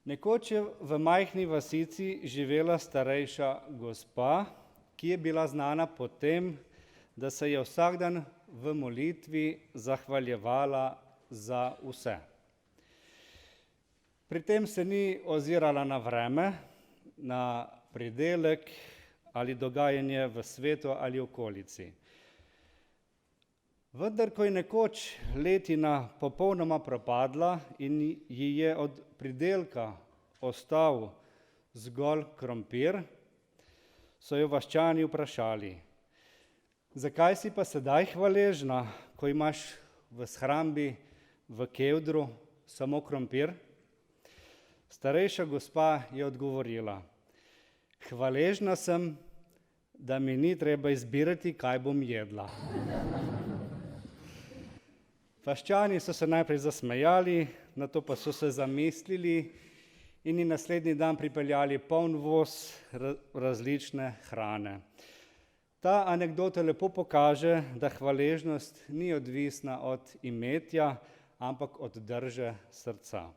Nekoč je v majhni vasici živela starejša gospa, ki je bila znana po tem, da se je vsak dan v molitvi zahvaljevala za vse. Pri tem se ni ozirala na vreme, na pridelek ali dogajanje v svetu ali okolici. Vendar, ko je nekoč letina popolnoma propadla in ji je od pridelka ostal zgolj krompir, so jo vaščani vprašali: "Zakaj si pa sedaj hvaležna, ko imaš v shrambi, v kevdru samo krompir?" Starejša gospa je odgovorila: "Hvaležna sem, da mi ni treba izbirati, kaj bom jedla." Vaščani so se najprej zasmejali, nato pa so se zamislili in ji naslednji dan pripeljali poln voz različne hrane. Ta anekdota lepo pokaže, da hvaležnost ni odvisna od imetja, ampak od drže srca.